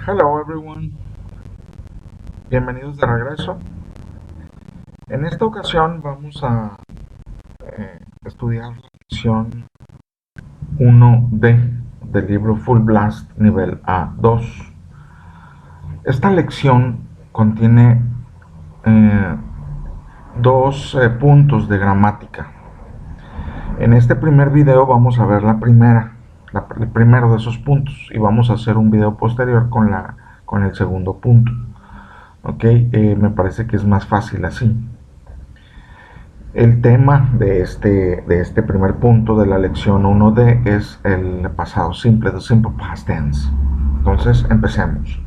Hello everyone, bienvenidos de regreso. En esta ocasión vamos a estudiar la lección 1D del libro Full Blast nivel A2. Esta lección contiene dos puntos de gramática. En este primer video vamos a ver el primero de esos puntos y vamos a hacer un video posterior con el segundo punto. Ok, me parece que es más fácil así. El tema de este primer punto de la lección 1D es el pasado simple, the simple past tense. Entonces, empecemos.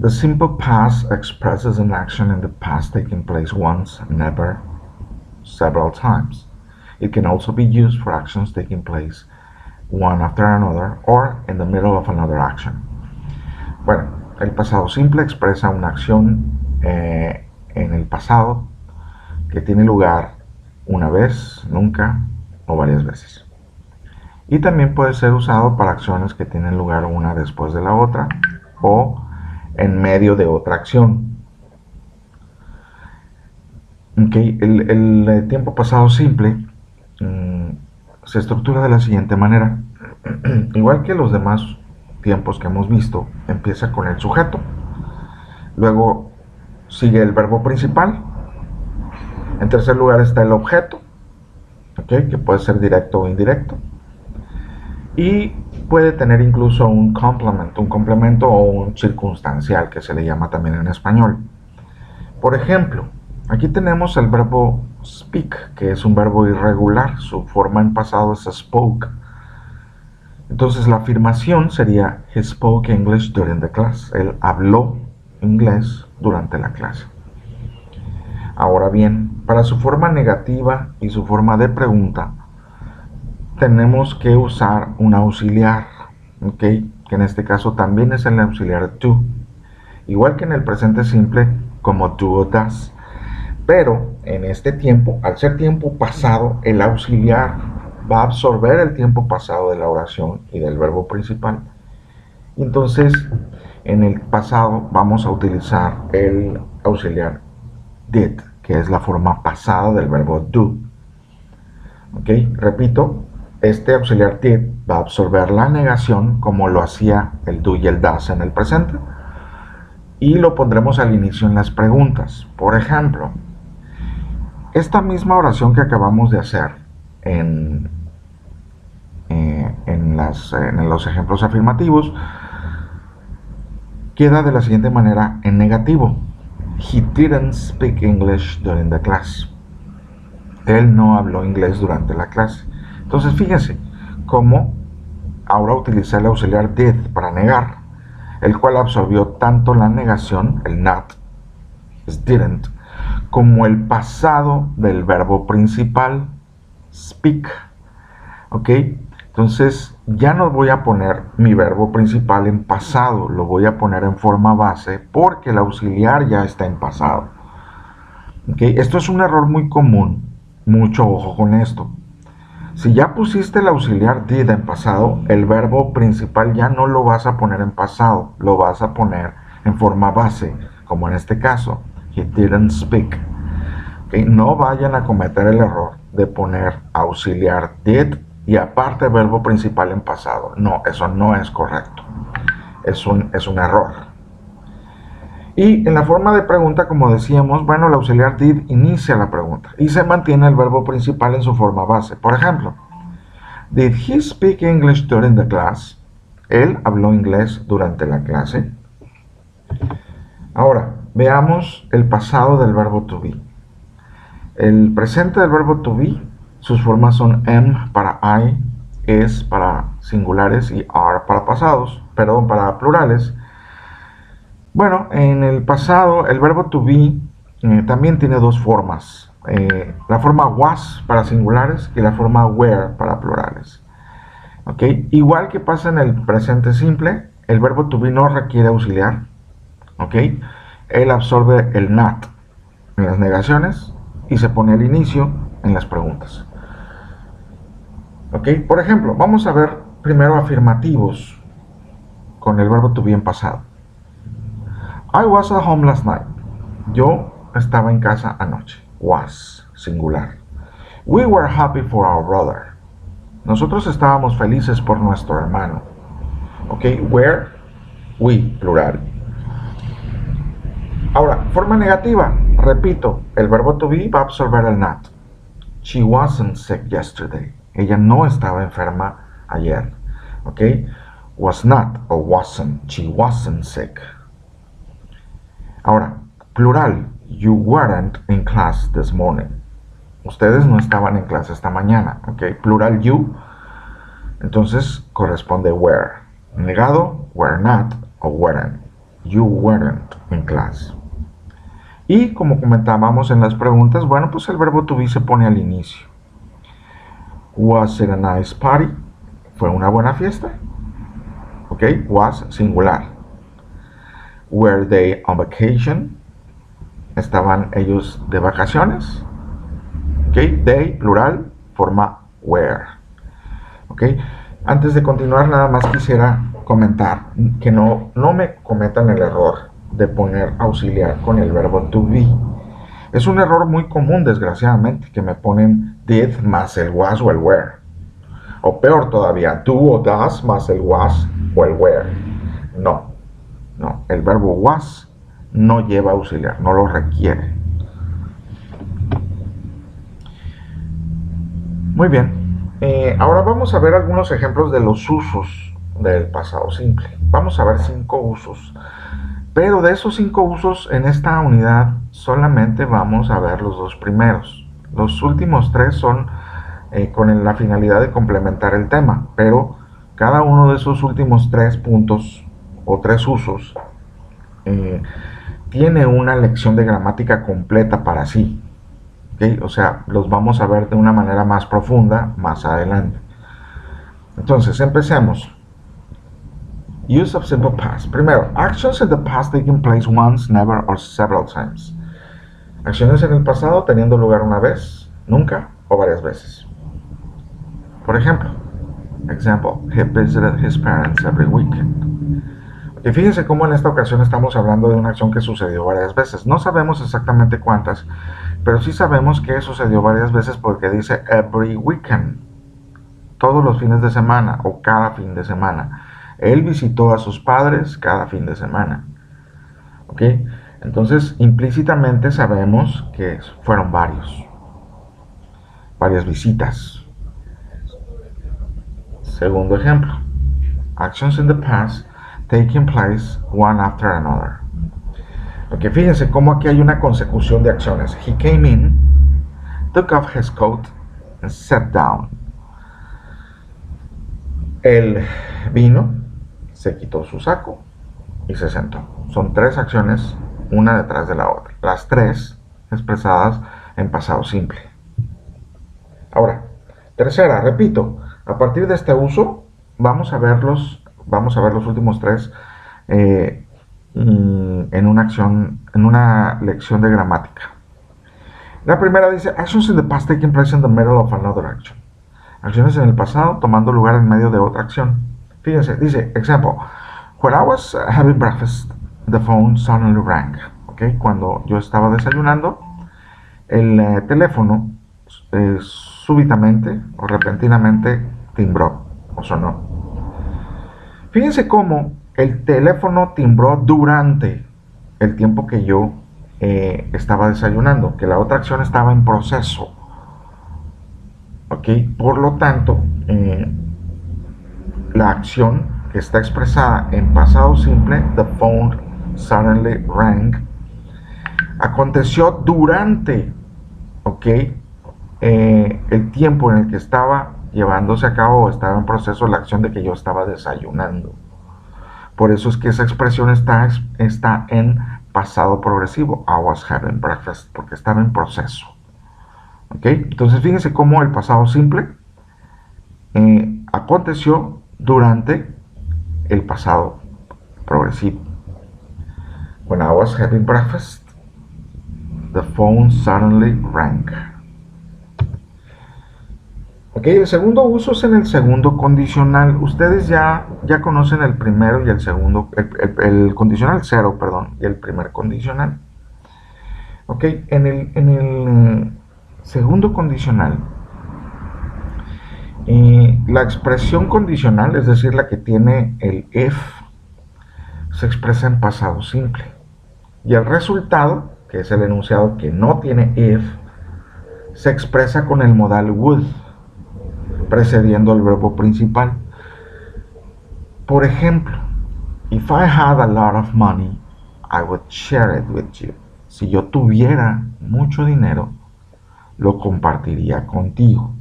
The simple past expresses an action in the past taking place once, never, several times. It can also be used for actions taking place one after another or in the middle of another action. Bueno, el pasado simple expresa una acción en el pasado que tiene lugar una vez, nunca o varias veces. Y también puede ser usado para acciones que tienen lugar una después de la otra o en medio de otra acción. Okay. El tiempo pasado simple se estructura de la siguiente manera. Igual que los demás tiempos que hemos visto, empieza con el sujeto, luego sigue el verbo principal, en tercer lugar está el objeto, ¿okay? Que puede ser directo o indirecto, y puede tener incluso un complemento o un circunstancial, que se le llama también en español. Por ejemplo, aquí tenemos el verbo speak, que es un verbo irregular, su forma en pasado es spoke. Entonces la afirmación sería he spoke English during the class, él habló inglés durante la clase. Ahora bien, para su forma negativa y su forma de pregunta, tenemos que usar un auxiliar, ¿okay? Que en este caso también es el auxiliar to, igual que en el presente simple como do o does. Pero en este tiempo, al ser tiempo pasado, el auxiliar va a absorber el tiempo pasado de la oración y del verbo principal. Entonces, en el pasado vamos a utilizar el auxiliar did, que es la forma pasada del verbo do. Ok, repito, este auxiliar did va a absorber la negación como lo hacía el do y el does en el presente, y lo pondremos al inicio en las preguntas. Por ejemplo, esta misma oración que acabamos de hacer en los ejemplos afirmativos queda de la siguiente manera en negativo. He didn't speak English during the class. Él no habló inglés durante la clase. Entonces fíjense cómo ahora utilicé el auxiliar did para negar, el cual absorbió tanto la negación, el not, es didn't, como el pasado del verbo principal, speak. ¿Ok? Entonces ya no voy a poner mi verbo principal en pasado, lo voy a poner en forma base porque el auxiliar ya está en pasado. ¿Okay? Esto es un error muy común, mucho ojo con esto. Si ya pusiste el auxiliar did en pasado, el verbo principal ya no lo vas a poner en pasado, lo vas a poner en forma base, como en este caso, he didn't speak. ¿Okay? No vayan a cometer el error de poner auxiliar did y aparte verbo principal en pasado. No, eso no es correcto. Es un error. Y en la forma de pregunta, como decíamos, bueno, el auxiliar did inicia la pregunta y se mantiene el verbo principal en su forma base. Por ejemplo, did he speak English during the class? Él habló inglés durante la clase. Ahora, veamos el pasado del verbo to be. El presente del verbo to be, sus formas son am para I, es para singulares y are para para plurales. Bueno, en el pasado el verbo to be también tiene dos formas. La forma was para singulares y la forma were para plurales. ¿Okay? Igual que pasa en el presente simple, el verbo to be no requiere auxiliar. ¿Okay? Él absorbe el not en las negaciones y se pone al inicio en las preguntas. ¿Ok? Por ejemplo, vamos a ver primero afirmativos con el verbo to be en pasado. I was at home last night. Yo estaba en casa anoche. Was, singular. We were happy for our brother. Nosotros estábamos felices por nuestro hermano. Ok, were, we, plural. Ahora, forma negativa. Repito, el verbo to be va a absorber el not. She wasn't sick yesterday. Ella no estaba enferma ayer. Ok, was not o wasn't. She wasn't sick. Ahora, plural. You weren't in class this morning. Ustedes no estaban en clase esta mañana. Ok, plural you. Entonces corresponde were. Negado, were not o weren't. You weren't in class. Y como comentábamos en las preguntas, bueno, pues el verbo to be se pone al inicio. Was it a nice party? ¿Fue una buena fiesta? Ok, was, singular. Were they on vacation? ¿Estaban ellos de vacaciones? Ok, they, plural, forma were. Ok, antes de continuar nada más quisiera comentar que no me cometan el error de poner auxiliar con el verbo to be. Es un error muy común, desgraciadamente, que me ponen did más el was o el were. O peor todavía, do o does más el was o el were. No, el verbo was no lleva auxiliar, no lo requiere. Muy bien, ahora vamos a ver algunos ejemplos de los usos del pasado simple. Vamos a ver 5 usos. Pero de esos 5 usos en esta unidad solamente vamos a ver los 2 primeros. Los últimos 3 son con la finalidad de complementar el tema, pero cada uno de esos últimos 3 puntos o 3 usos tiene una lección de gramática completa para sí. ¿Okay? O sea, los vamos a ver de una manera más profunda más adelante. Entonces, empecemos. Use of simple past. Primero, actions in the past taking place once, never, or several times. Acciones en el pasado teniendo lugar una vez, nunca o varias veces. Por ejemplo, he visited his parents every weekend. Y fíjense cómo en esta ocasión estamos hablando de una acción que sucedió varias veces. No sabemos exactamente cuántas, pero sí sabemos que sucedió varias veces porque dice every weekend. Todos los fines de semana o cada fin de semana. Él visitó a sus padres cada fin de semana. ¿Ok? Entonces, implícitamente sabemos que fueron varias visitas. Segundo ejemplo. Actions in the past taking place one after another. Ok, fíjense cómo aquí hay una consecución de acciones. He came in, took off his coat, and sat down. Él vino, se quitó su saco y se sentó. Son 3 acciones, una detrás de la otra. Las 3 expresadas en pasado simple. Ahora, tercera, repito, a partir de este uso vamos a ver los últimos 3 en una lección de gramática. La primera dice, actions in the past taking place in the middle of another action. Acciones en el pasado tomando lugar en medio de otra acción. Fíjense, dice, example, when I was having breakfast, the phone suddenly rang. Okay, cuando yo estaba desayunando, el teléfono súbitamente o repentinamente timbró o sonó. Fíjense cómo el teléfono timbró durante el tiempo que yo estaba desayunando, que la otra acción estaba en proceso. ¿Ok? Por lo tanto, la acción que está expresada en pasado simple, the phone suddenly rang, aconteció durante, ¿ok? El tiempo en el que estaba llevándose a cabo o estaba en proceso la acción de que yo estaba desayunando. Por eso es que esa expresión está en pasado progresivo. I was having breakfast, porque estaba en proceso. ¿Ok? Entonces fíjense cómo el pasado simple aconteció durante el pasado progresivo. When I was having breakfast, the phone suddenly rang. Ok, el segundo uso es en el segundo condicional. Ustedes ya conocen el primero y el segundo, el condicional cero, perdón, y el primer condicional. Ok, en el segundo condicional, la expresión condicional, es decir, la que tiene el if, se expresa en pasado simple. Y el resultado, que es el enunciado que no tiene if, se expresa con el modal would, precediendo el verbo principal. Por ejemplo, if I had a lot of money, I would share it with you. Si yo tuviera mucho dinero, lo compartiría contigo.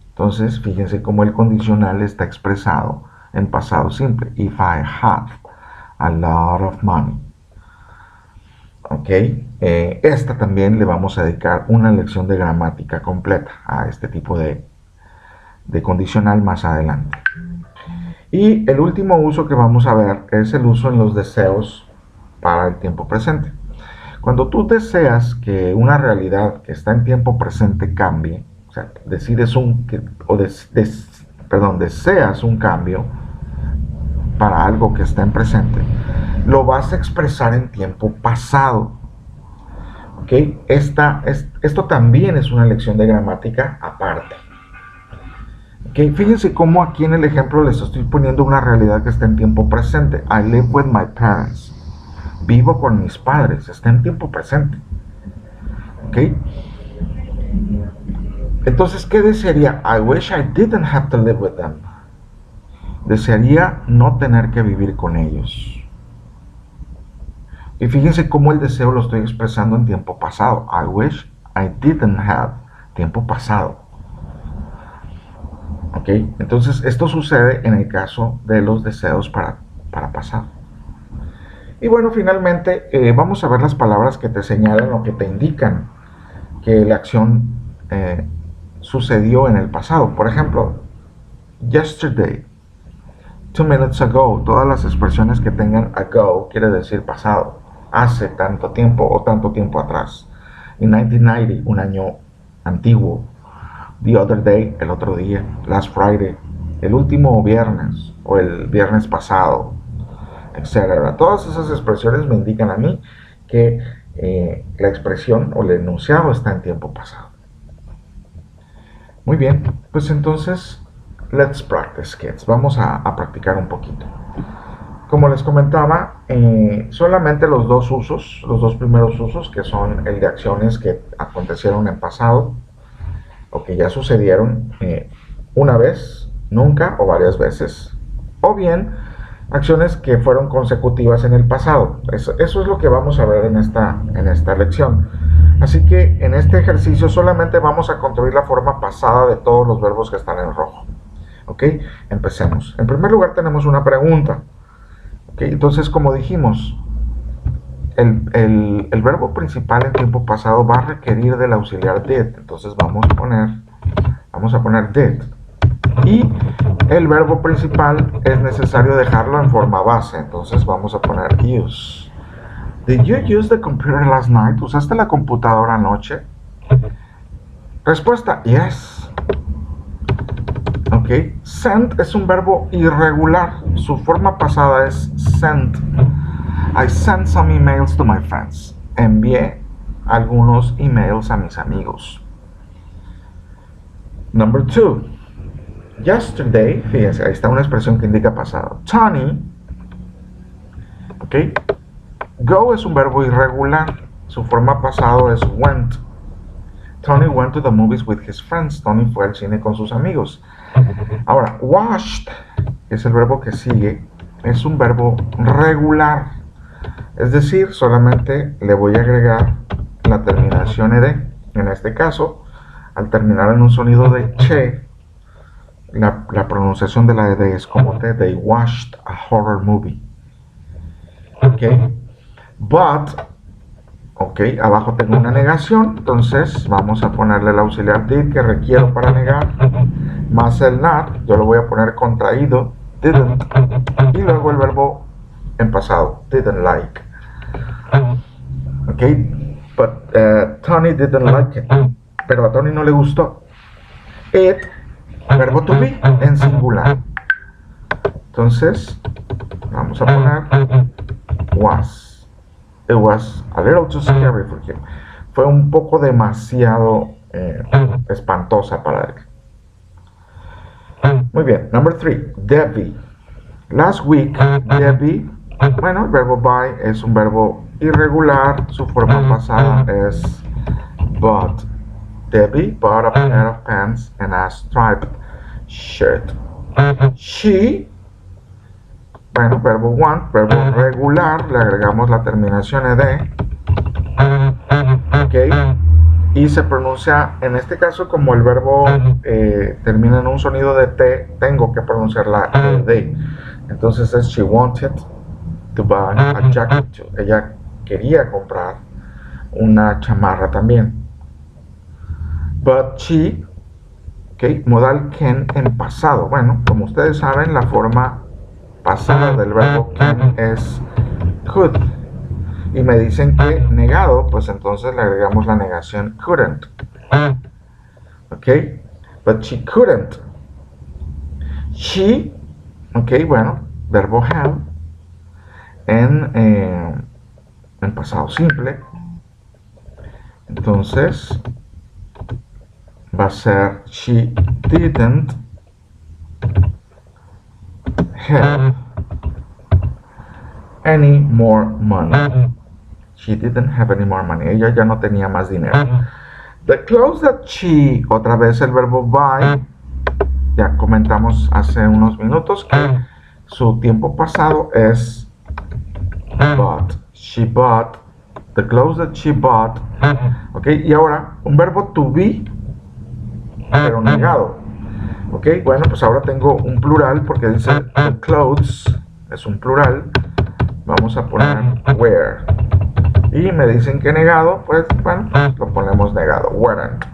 Entonces, fíjense cómo el condicional está expresado en pasado simple. If I have a lot of money. Ok, esta también le vamos a dedicar una lección de gramática completa a este tipo de condicional más adelante. Y el último uso que vamos a ver es el uso en los deseos para el tiempo presente. Cuando tú deseas que una realidad que está en tiempo presente cambie, o sea, deseas un cambio para algo que está en presente, lo vas a expresar en tiempo pasado. ¿Okay? Esto también es una lección de gramática aparte. ¿Okay? Fíjense cómo aquí en el ejemplo les estoy poniendo una realidad que está en tiempo presente. I live with my parents. Vivo con mis padres. Está en tiempo presente. ¿Okay? Entonces, ¿qué desearía? I wish I didn't have to live with them. Desearía no tener que vivir con ellos. Y fíjense cómo el deseo lo estoy expresando en tiempo pasado. I wish I didn't have. Tiempo pasado. ¿Ok? Entonces, esto sucede en el caso de los deseos para pasado. Y bueno, finalmente, vamos a ver las palabras que te señalan o que te indican que la acción sucedió en el pasado. Por ejemplo, yesterday, 2 minutes ago. Todas las expresiones que tengan ago quiere decir pasado. Hace tanto tiempo o tanto tiempo atrás. In 1990, un año antiguo. The other day, el otro día. Last Friday, el último viernes o el viernes pasado, etc. Todas esas expresiones me indican a mí que la expresión o el enunciado está en tiempo pasado. Muy bien, pues entonces, let's practice, kids. Vamos a practicar un poquito. Como les comentaba, solamente los dos primeros usos, que son el de acciones que acontecieron en pasado o que ya sucedieron una vez, nunca o varias veces, o bien acciones que fueron consecutivas en el pasado. Eso es lo que vamos a ver en esta lección. Así que en este ejercicio solamente vamos a construir la forma pasada de todos los verbos que están en rojo. ¿Ok? Empecemos. En primer lugar tenemos una pregunta. ¿Okay? Entonces, como dijimos, el verbo principal en tiempo pasado va a requerir del auxiliar did. Entonces vamos a poner did. Y el verbo principal es necesario dejarlo en forma base. Entonces vamos a poner use. Did you use the computer last night? ¿Usaste la computadora anoche? Respuesta, yes. Ok, send es un verbo irregular. Su forma pasada es sent. I sent some emails to my friends. Envié algunos emails a mis amigos. Number 2. Yesterday, fíjense, ahí está una expresión que indica pasado. Tony, ok, go es un verbo irregular. Su forma pasado es went. Tony went to the movies with his friends. Tony fue al cine con sus amigos. Ahora, washed, que es el verbo que sigue, es un verbo regular. Es decir, solamente le voy a agregar la terminación ed. En este caso, al terminar en un sonido de che, la pronunciación de la ed es como te. They watched a horror movie. Ok. But, ok, abajo tengo una negación. Entonces vamos a ponerle el auxiliar did que requiero para negar, más el not. Yo lo voy a poner contraído, didn't, y luego el verbo en pasado, didn't like. Ok, but Tony didn't like it. Pero a Tony no le gustó. It verbo to be en singular. Entonces, vamos a poner was. It was a little too scary for him. Fue un poco demasiado espantosa para él. Muy bien. Number 3, Debbie. Last week, Debbie, bueno, el verbo buy es un verbo irregular. Su forma pasada es bought. Debbie bought a pair of pants and a striped shirt. She, bueno, verbo want, verbo regular, le agregamos la terminación ed, ok, y se pronuncia, en este caso, como el verbo termina en un sonido de T, tengo que pronunciar la ed. Entonces es she wanted to buy a jacket too. Ella quería comprar una chamarra también. But she, ok, modal can en pasado. Bueno, como ustedes saben, la forma pasada del verbo can es could. Y me dicen que negado, pues entonces le agregamos la negación couldn't. Ok, but she couldn't. She, ok, bueno, verbo have en pasado simple. Entonces va a ser she didn't have any more money. She didn't have any more money. Ella ya no tenía más dinero. The clothes that she, otra vez el verbo buy, ya comentamos hace unos minutos que su tiempo pasado es bought. She bought the clothes that she bought. Ok, y ahora un verbo to be, pero negado. Ok, bueno, pues ahora tengo un plural porque dice the clothes, es un plural. Vamos a poner wear. Y me dicen que negado, pues bueno, lo ponemos negado, weren't.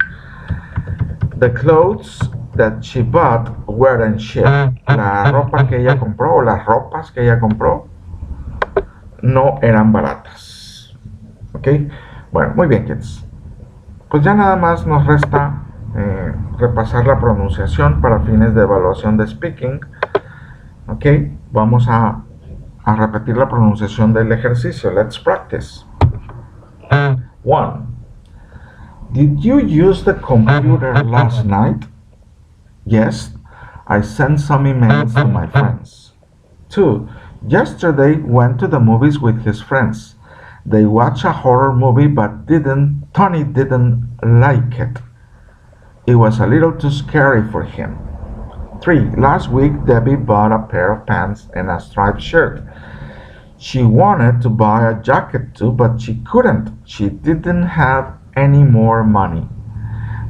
The clothes that she bought weren't cheap. La ropa que ella compró, o las ropas que ella compró, no eran baratas. Ok, bueno, muy bien, kids. Pues ya nada más nos resta repasar la pronunciación para fines de evaluación de speaking. Ok, vamos a repetir la pronunciación del ejercicio. Let's practice. 1. Did you use the computer last night? Yes, I sent some emails to my friends. 2. Yesterday went to the movies with his friends. They watched a horror movie but Tony didn't like it. It was a little too scary for him. 3. Last week Debbie bought a pair of pants and a striped shirt. She wanted to buy a jacket too, but she couldn't. She didn't have any more money.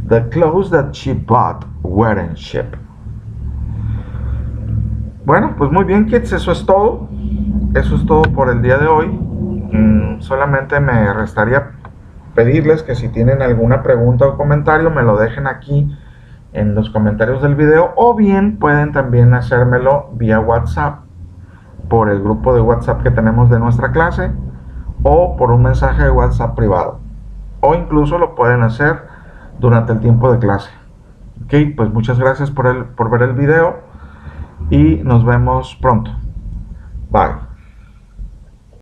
The clothes that she bought weren't cheap. Bueno, pues muy bien, kids, eso es todo. Eso es todo por el día de hoy. Solamente me restaría pedirles que si tienen alguna pregunta o comentario me lo dejen aquí en los comentarios del video, o bien pueden también hacérmelo vía WhatsApp por el grupo de WhatsApp que tenemos de nuestra clase, o por un mensaje de WhatsApp privado, o incluso lo pueden hacer durante el tiempo de clase. Ok, pues muchas gracias por ver el video y nos vemos pronto. Bye.